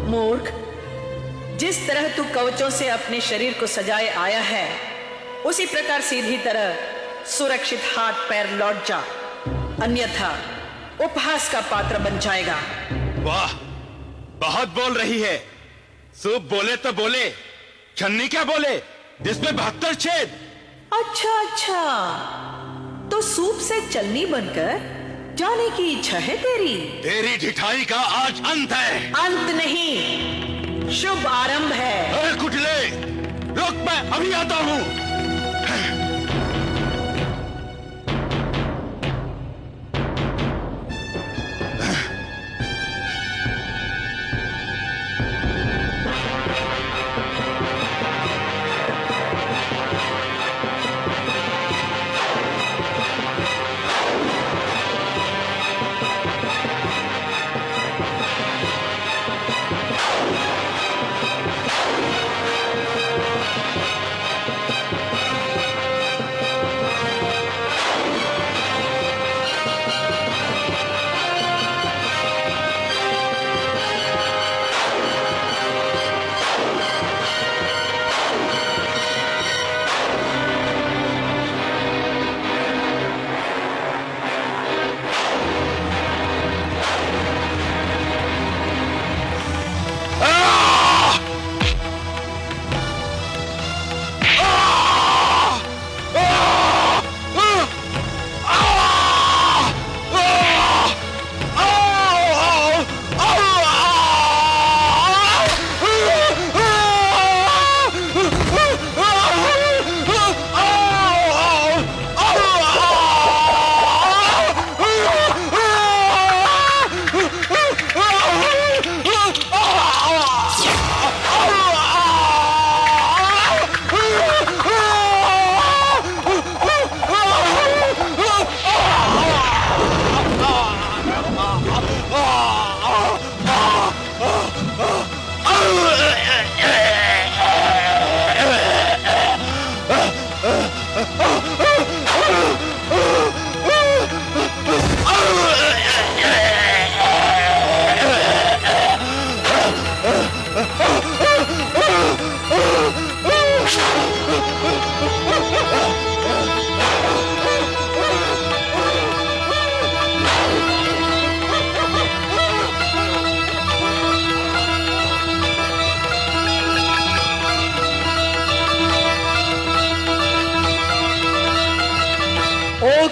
मूर्ख, जिस तरह तू कवचों से अपने शरीर को सजाए आया है, उसी प्रकार सीधी तरह सुरक्षित हाथ पैर लौट जा, अन्यथा उपहास का पात्र बन जाएगा। वाह, बहुत बोल रही है। सूप बोले तो बोले, छन्नी क्या बोले जिसमें 72 छेद। अच्छा, तो सूप से चलनी बनकर जाने की इच्छा है तेरी? तेरी ढिठाई का आज अंत है। अंत नहीं, शुभ आरंभ है। अरे कुटिले, रुक, मैं अभी आता हूं।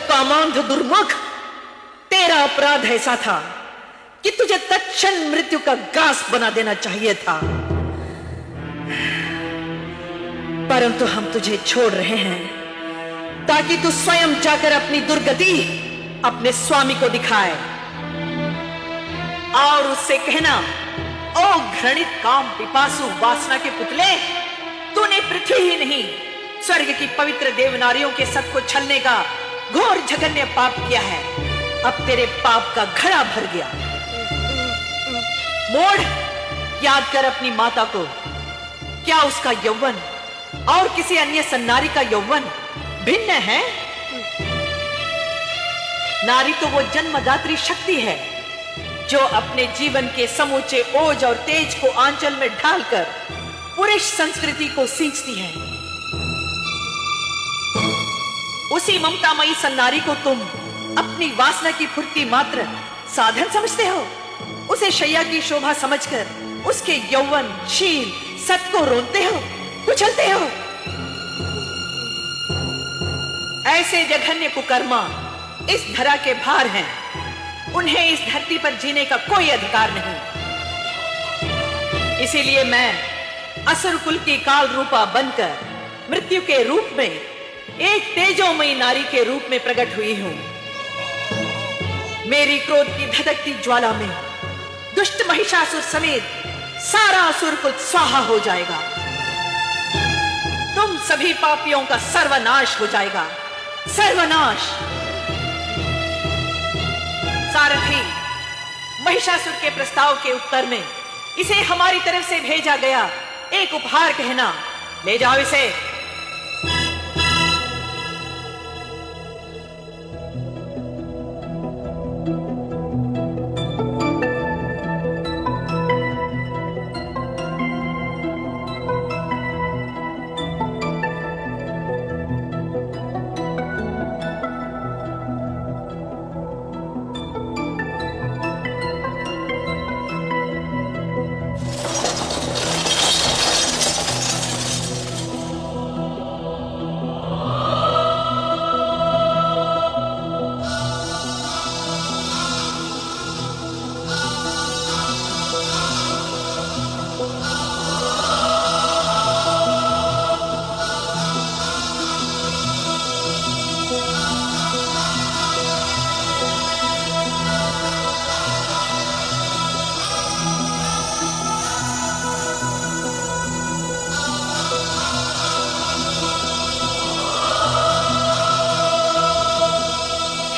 कामांध दुर्मुख, तेरा अपराध ऐसा था कि तुझे तत्क्षण मृत्यु का घास बना देना चाहिए था, परंतु हम तुझे छोड़ रहे हैं ताकि तू स्वयं जाकर अपनी दुर्गति अपने स्वामी को दिखाए और उससे कहना, ओ घृणित काम पिपासु वासना के पुतले, तूने पृथ्वी ही नहीं स्वर्ग की पवित्र देवनारियों के सत को छलने का घोर जघन्य पाप किया है। अब तेरे पाप का घड़ा भर गया। मूढ़, याद कर अपनी माता को। क्या उसका यौवन और किसी अन्य सन्नारी का यौवन भिन्न है? नारी तो वो जन्मदात्री शक्ति है जो अपने जीवन के समूचे ओज और तेज को आंचल में ढालकर पुरुष संस्कृति को सींचती है। उसी ममतामयी सन्नारी को तुम अपनी वासना की फुर्ती मात्र साधन समझते हो। उसे शैया की शोभा समझकर उसके यौवन, शील, सत को रोनते हो, कुचलते हो। ऐसे जघन्य कुकर्मा इस धरा के भार हैं। उन्हें इस धरती पर जीने का कोई अधिकार नहीं। इसीलिए मैं असुर कुल की काल रूपा बनकर मृत्यु के रूप में एक तेजोमयी नारी के रूप में प्रकट हुई हूं। मेरी क्रोध की धधकती ज्वाला में दुष्ट महिषासुर समेत सारा असुर कुल स्वाहा हो जाएगा। तुम सभी पापियों का सर्वनाश हो जाएगा, सर्वनाश। सारथी, महिषासुर के प्रस्ताव के उत्तर में इसे हमारी तरफ से भेजा गया एक उपहार कहना। ले जाओ इसे।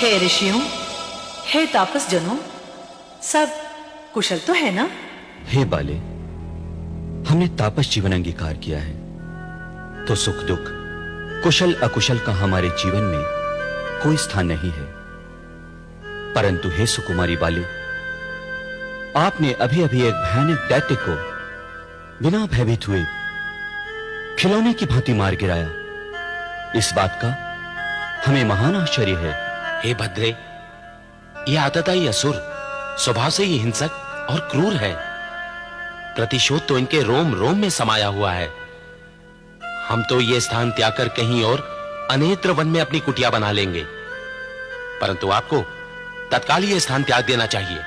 हे ऋषियों, हे तापस जनों, सब कुशल तो है ना? हे बाले, हमने तापस जीवन अंगीकार किया है, तो सुख दुख, कुशल अकुशल का हमारे जीवन में कोई स्थान नहीं है। परंतु हे सुकुमारी बाले, आपने अभी अभी एक भयानक दैत्य को बिना भयभीत हुए खिलौने की भांति मार गिराया। इस बात का हमें महान आश्चर्य है। हे भद्रे, यह आतताई असुर स्वभाव से ही हिंसक और क्रूर है। प्रतिशोध तो इनके रोम रोम में समाया हुआ है। हम तो यह स्थान त्याग कर कहीं और अनेत्र वन में अपनी कुटिया बना लेंगे, परंतु आपको तत्काल यह स्थान त्याग देना चाहिए,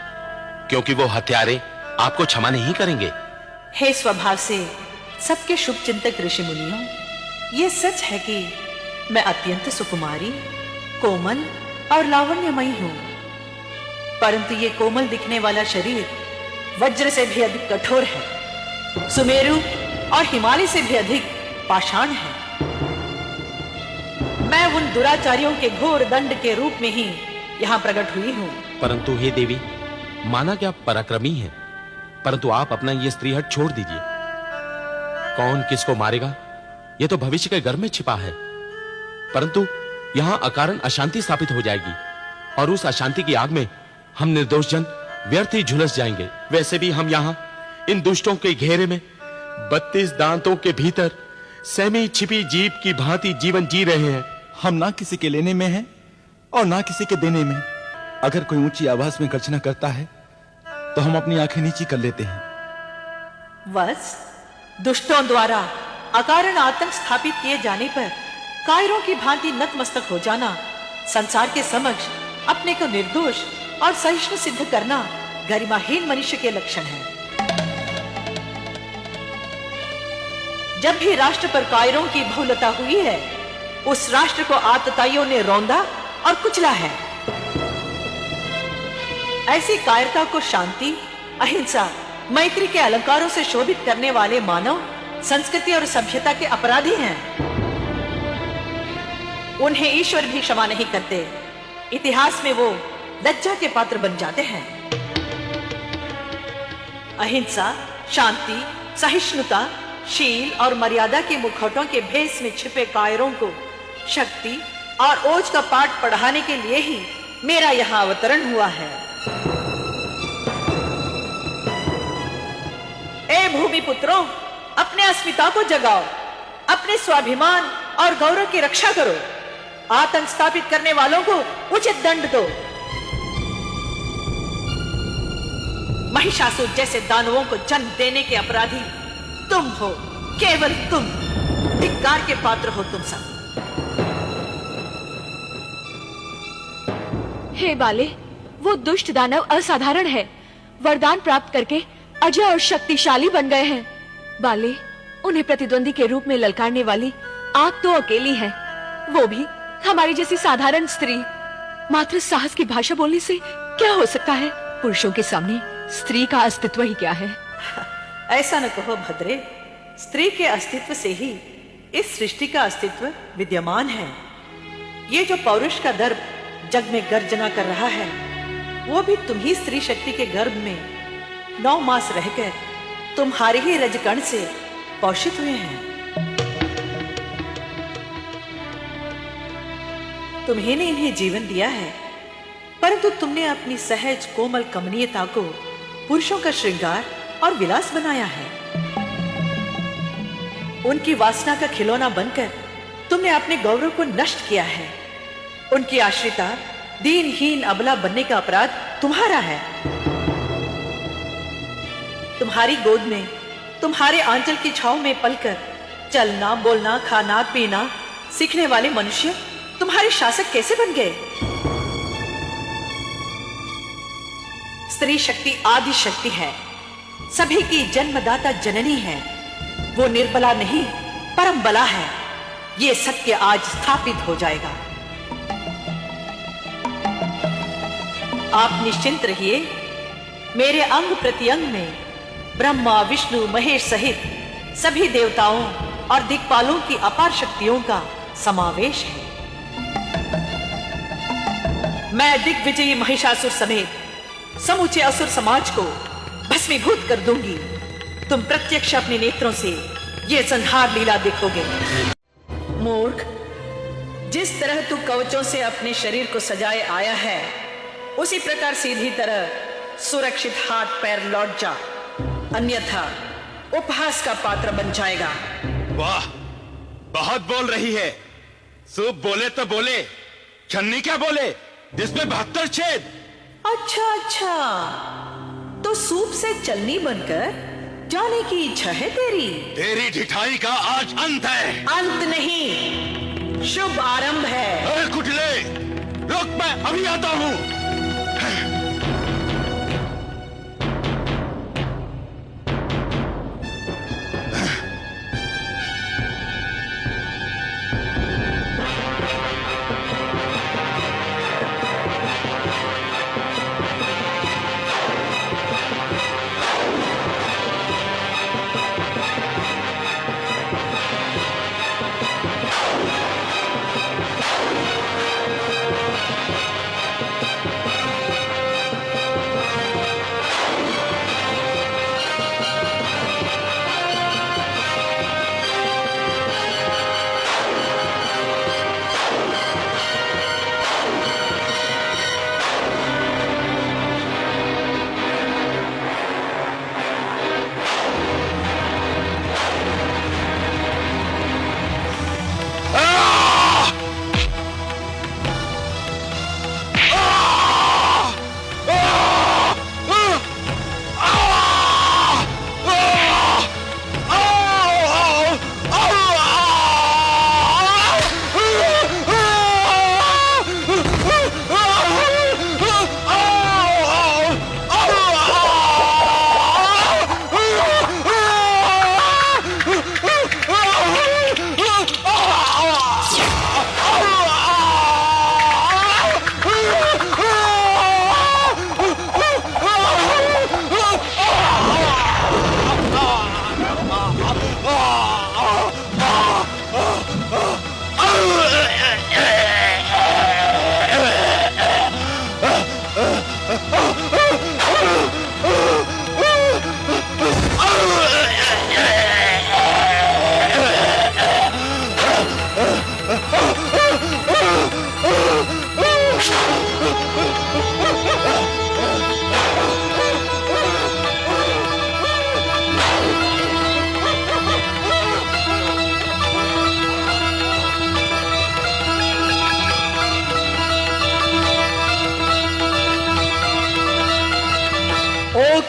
क्योंकि वो हत्यारे आपको क्षमा नहीं करेंगे। हे स्वभाव से सबके शुभ चिंतक ऋषि मुनियों, ये सच है कि मैं अत्यंत सुकुमारी, कोमल और लावण्यमयी हूं, परंतु ये कोमल दिखने वाला शरीर वज्र से भी अधिक कठोर है, सुमेरु और हिमालय से भी अधिक पाषाण है। मैं उन दुराचारियों के घोर दंड के रूप में ही यहां प्रकट हुई हूं। परंतु हे देवी, माना कि आप पराक्रमी हैं, परंतु आप अपना ये स्त्रीहट छोड़ दीजिए। कौन किसको मारेगा यह तो भविष्य के घर में छिपा है, परंतु यहां अकारण अशांति स्थापित हो जाएगी और उस अशांति की आग में हम निर्दोष जन व्यर्थ ही झुलस जाएंगे। वैसे भी हम यहां इन दुष्टों के घेरे में 32 दांतों के भीतर सहमी छिपी जीभ की भांति जीवन जी रहे हैं। हम ना किसी के लेने में हैं और ना किसी के देने में। अगर कोई ऊंची आवाज में गर्जना करता है तो हम अपनी आंखें नीची कर लेते हैं। बस दुष्टों द्वारा अकारण आतंक स्थापित किए जाने पर कायरों की भांति नतमस्तक हो जाना, संसार के समक्ष अपने को निर्दोष और सहिष्णु सिद्ध करना गरिमाहीन मनुष्य के लक्षण है। जब भी राष्ट्र पर कायरों की बहुलता हुई है, उस राष्ट्र को आतताइयों ने रौंदा और कुचला है। ऐसी कायरता को शांति, अहिंसा, मैत्री के अलंकारों से शोभित करने वाले मानव संस्कृति और सभ्यता के अपराधी हैं। उन्हें ईश्वर भी क्षमा नहीं करते। इतिहास में वो लज्जा के पात्र बन जाते हैं। अहिंसा, शांति, सहिष्णुता, शील और मर्यादा के मुखौटों के भेष में छिपे कायरों को शक्ति और ओज का पाठ पढ़ाने के लिए ही मेरा यहां अवतरण हुआ है। ए भूमि पुत्रों, अपने अस्मिता को जगाओ, अपने स्वाभिमान और गौरव की रक्षा करो। आतंक स्थापित करने वालों को उचित दंड दो। महिषासुर जैसे दानवों को जन्म देने के अपराधी तुम हो, केवल तुम। धिक्कार के पात्र हो तुम सब। हे बाले, वो दुष्ट दानव असाधारण है। वरदान प्राप्त करके अजय और शक्तिशाली बन गए हैं। बाले, उन्हें प्रतिद्वंदी के रूप में ललकारने वाली आप तो अकेली है, वो भी हमारी जैसी साधारण स्त्री। मात्र साहस की भाषा बोलने से क्या हो सकता है? पुरुषों के सामने स्त्री का अस्तित्व ही क्या है? ऐसा न कहो भद्रे, स्त्री के अस्तित्व से ही इस सृष्टि का अस्तित्व विद्यमान है। ये जो पौरुष का दर्प जग में गर्जना कर रहा है, वो भी तुम ही स्त्री शक्ति के गर्भ में 9 मास रहकर तुम्हारे ही रजकण से पोषित हुए हैं। तुम्ही ने इन्हें जीवन दिया है, परंतु तुमने अपनी सहज कोमल कमनीयता को पुरुषों का श्रृंगार और विलास बनाया है। उनकी वासना का खिलौना बनकर तुमने अपने गौरव को नष्ट किया है। उनकी आश्रिता दीनहीन अबला बनने का अपराध तुम्हारा है। तुम्हारी गोद में, तुम्हारे आंचल की छांव में पलकर चलना, बोलना, खाना, पीना सीखने वाले मनुष्य तुम्हारे शासक कैसे बन गए? स्त्री शक्ति आदि शक्ति है, सभी की जन्मदाता जननी है। वो निर्बला नहीं, परम बला है। ये सत्य आज स्थापित हो जाएगा। आप निश्चिंत रहिए, मेरे अंग प्रत्यंग में ब्रह्मा, विष्णु, महेश सहित सभी देवताओं और दिक्पालों की अपार शक्तियों का समावेश है। मैं दिग्विजयी महिषासुर समेत समूचे असुर समाज को भस्मीभूत कर दूंगी। तुम प्रत्यक्ष अपने नेत्रों से ये संहार लीला देखोगे। मूर्ख, जिस तरह तू कवचों से अपने शरीर को सजाए आया है, उसी प्रकार सीधी तरह सुरक्षित हाथ पैर लौट जा, अन्यथा उपहास का पात्र बन जाएगा। वाह, बहुत बोल रही है। सूप बोले तो बोले, छन्नी क्या बोले जिसमें 72 छेद। अच्छा अच्छा, तो सूप से चलनी बनकर जाने की इच्छा है तेरी? तेरी ढिठाई का आज अंत है। अंत नहीं, शुभ आरंभ है। अरे कुटिले, रुक, मैं अभी आता हूं।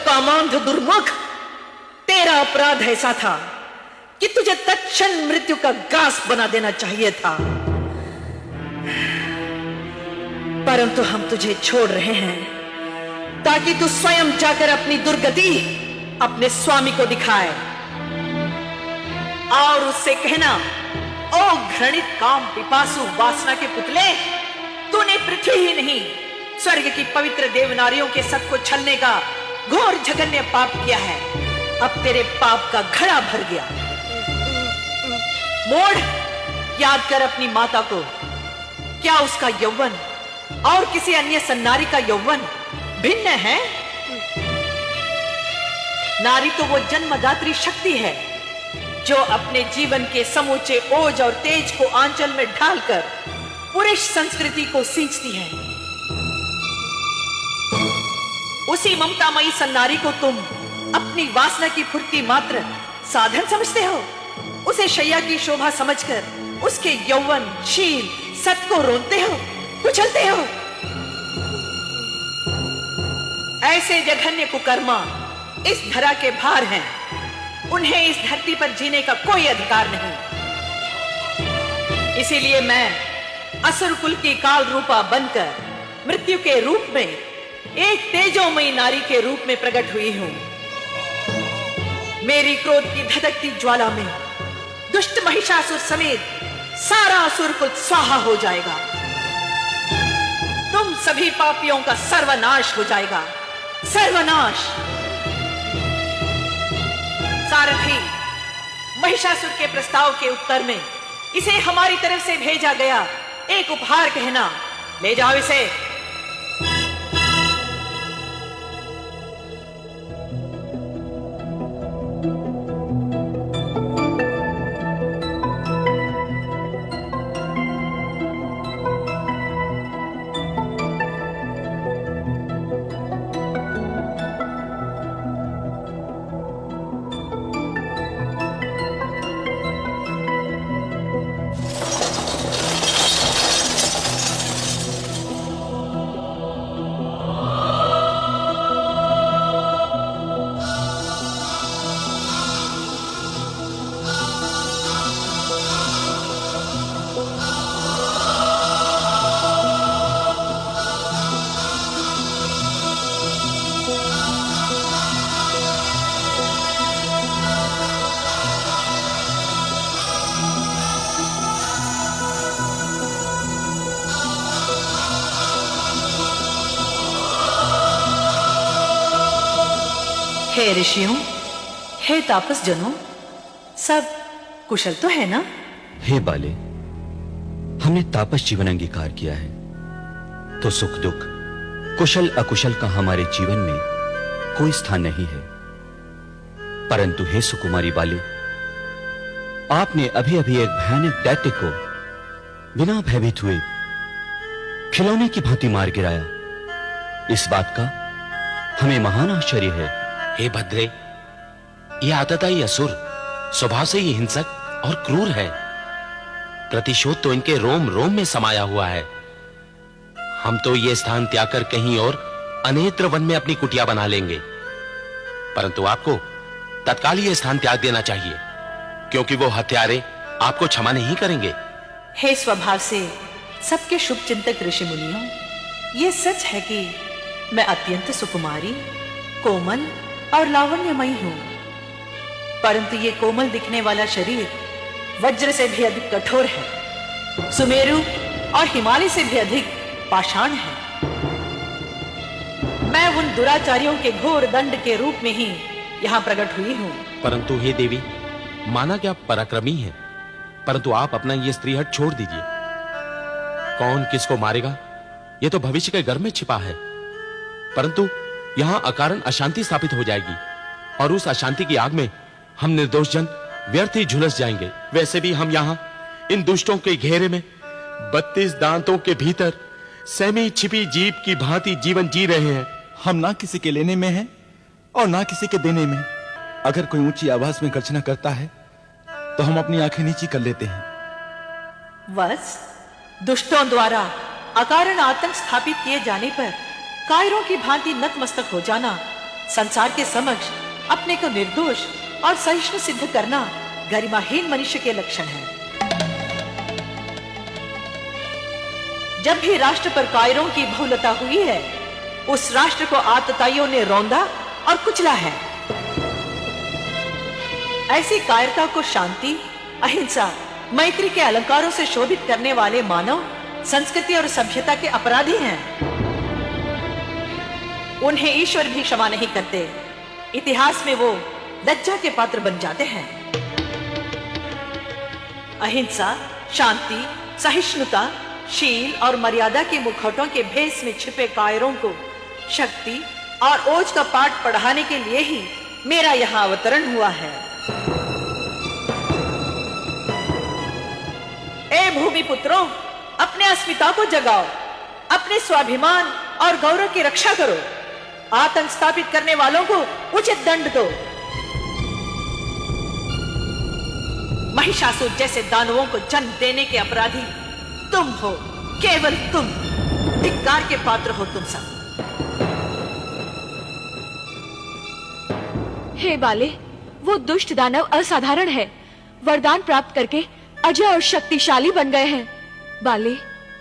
कामांध दुर्मुख, तेरा अपराध ऐसा था कि तुझे तत्क्षण मृत्यु का घास बना देना चाहिए था, परंतु हम तुझे छोड़ रहे हैं ताकि तू स्वयं जाकर अपनी दुर्गति अपने स्वामी को दिखाए और उससे कहना, ओ घृणित काम पिपासु वासना के पुतले, तूने पृथ्वी ही नहीं स्वर्ग की पवित्र देवनारियों के सत को छलने का घोर जघन्य पाप किया है। अब तेरे पाप का घड़ा भर गया। मूढ़, याद कर अपनी माता को। क्या उसका यौवन और किसी अन्य सन्नारी का यौवन भिन्न है? नारी तो वो जन्मदात्री शक्ति है जो अपने जीवन के समूचे ओज और तेज को आंचल में ढालकर पुरुष संस्कृति को सींचती है। उसी ममतामयी सन्नारी को तुम अपनी वासना की फुर्ती मात्र साधन समझते हो। उसे शैया की शोभा समझकर उसके यौवन, शील, सत को रोनते हो, कुचलते हो। ऐसे जघन्य कुकर्मा इस धरा के भार हैं। उन्हें इस धरती पर जीने का कोई अधिकार नहीं। इसीलिए मैं असुर कुल की काल रूपा बनकर मृत्यु के रूप में एक तेजोमयी नारी के रूप में प्रकट हुई हूं। मेरी क्रोध की धधकती ज्वाला में दुष्ट महिषासुर समेत सारा असुर कुल स्वाहा हो जाएगा। तुम सभी पापियों का सर्वनाश हो जाएगा, सर्वनाश। सारथी, महिषासुर के प्रस्ताव के उत्तर में इसे हमारी तरफ से भेजा गया एक उपहार कहना। ले जाओ इसे, हे ऋषियों, हे तापस जनों, सब कुशल तो है ना? हे बाले, हमने तापस जीवन अंगीकार किया है, तो सुख दुख, कुशल अकुशल का हमारे जीवन में कोई स्थान नहीं है। परंतु हे सुकुमारी बाले, आपने अभी अभी एक भयानक दैत्य को बिना भयभीत हुए खिलौने की भांति मार गिराया। इस बात का हमें महान आश्चर्य है। हे भद्रे, यह आतताई असुर स्वभाव से ही हिंसक और क्रूर है। प्रतिशोध तो इनके रोम रोम में समाया हुआ है। हम तो ये स्थान त्याग कर कहीं और अनेत्र वन में अपनी कुटिया बना लेंगे, परंतु आपको तत्काल ये स्थान त्याग देना चाहिए, क्योंकि वो हत्यारे आपको क्षमा नहीं करेंगे। हे स्वभाव से सबके शुभ चिंतक ऋषि मुनियों, ये सच है कि मैं अत्यंत सुकुमारी, कोमल और लावण्यमयी हूं, परंतु ये कोमल दिखने वाला शरीर वज्र से भी अधिक कठोर है, सुमेरु और हिमालय से भी अधिक पाषाण है। मैं उन दुराचारियों के घोर दंड के रूप में ही यहां प्रकट हुई हूं। परंतु हे देवी, माना कि आप पराक्रमी हैं, परंतु आप अपना ये स्त्रीहट छोड़ दीजिए। कौन किसको मारेगा, यह तो भविष्य के घर में छिपा है, परंतु यहां अकारण अशांति स्थापित हो जाएगी और उस अशांति की आग में हम निर्दोष जन व्यर्थ ही झुलस जाएंगे। वैसे भी हम यहां इन दुष्टों के घेरे में 32 दांतों के भीतर सहमी छिपी जीभ की भांति जीवन जी रहे हैं। हम ना किसी के लेने में हैं और ना किसी के देने में। अगर कोई ऊंची आवाज में गर्जना करता है तो हम अपनी आंखें नीची कर लेते हैं। बस दुष्टों द्वारा अकारण आतंक स्थापित किए जाने पर कायरों की भांति नतमस्तक हो जाना, संसार के समक्ष अपने को निर्दोष और सहिष्णु सिद्ध करना गरिमाहीन मनुष्य के लक्षण है। जब भी राष्ट्र पर कायरों की बहुलता हुई है, उस राष्ट्र को आतताइयों ने रौंदा और कुचला है। ऐसी कायरता को शांति, अहिंसा, मैत्री के अलंकारों से शोभित करने वाले मानव संस्कृति और सभ्यता के अपराधी हैं। उन्हें ईश्वर भी क्षमा नहीं करते। इतिहास में वो लज्जा के पात्र बन जाते हैं। अहिंसा, शांति, सहिष्णुता, शील और मर्यादा के मुखौटों के भेष में छिपे कायरों को शक्ति और ओज का पाठ पढ़ाने के लिए ही मेरा यहां अवतरण हुआ है। ए भूमि पुत्रों, अपने अस्मिता को जगाओ, अपने स्वाभिमान और गौरव की रक्षा करो। आतंक स्थापित करने वालों को उचित दंड दो। महिषासुर जैसे दानवों को जन्म देने के अपराधी तुम हो, केवल तुम। धिक्कार के पात्र हो तुम सब। हे बाले, वो दुष्ट दानव असाधारण है। वरदान प्राप्त करके अजय और शक्तिशाली बन गए हैं। बाले,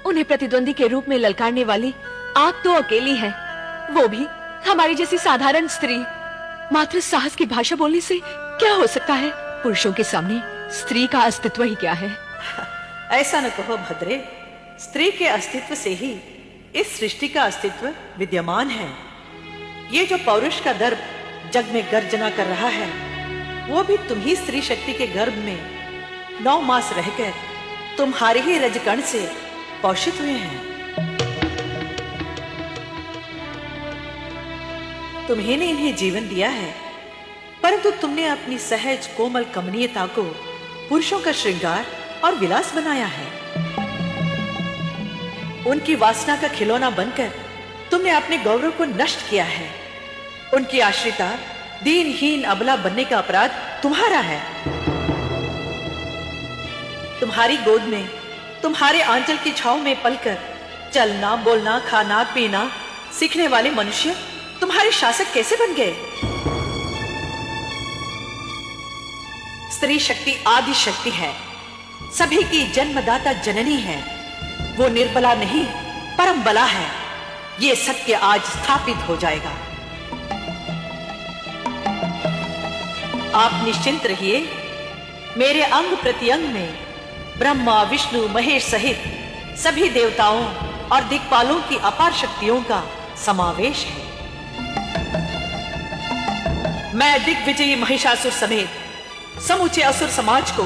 उन्हें प्रतिद्वंदी के रूप में ललकारने वाली आप तो अकेली है, वो भी हमारी जैसी साधारण स्त्री। मात्र साहस की भाषा बोलने से क्या हो सकता है? पुरुषों के सामने स्त्री का अस्तित्व ही क्या है? ऐसा न कहो भद्रे, स्त्री के अस्तित्व से ही इस सृष्टि का अस्तित्व विद्यमान है। ये जो पौरुष का दर्प जग में गर्जना कर रहा है, वो भी तुम ही स्त्री शक्ति के गर्भ में 9 मास रहकर तुम्हारे ही रजकण से पोषित हुए हैं। तुम्ही ने इन्हें जीवन दिया है, परंतु तुमने अपनी सहज कोमल कमनीयता को पुरुषों का श्रृंगार और विलास बनाया है। उनकी वासना का खिलौना बनकर तुमने अपने गौरव को नष्ट किया है। उनकी आश्रिता दीनहीन अबला बनने का अपराध तुम्हारा है। तुम्हारी गोद में, तुम्हारे आंचल की छांव में पलकर चलना, बोलना, खाना, पीना सीखने वाले मनुष्य तुम्हारे शासक कैसे बन गए? स्त्री शक्ति आदि शक्ति है, सभी की जन्मदाता जननी है। वो निर्बला नहीं, परम बला है। ये सत्य आज स्थापित हो जाएगा। आप निश्चिंत रहिए, मेरे अंग प्रत्यंग में ब्रह्मा, विष्णु, महेश सहित सभी देवताओं और दिक्पालों की अपार शक्तियों का समावेश है। मैं दिग्विजयी महिषासुर समेत समूचे असुर समाज को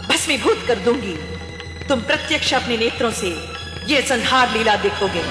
भस्मीभूत कर दूंगी। तुम प्रत्यक्ष अपने नेत्रों से ये संहार लीला देखोगे।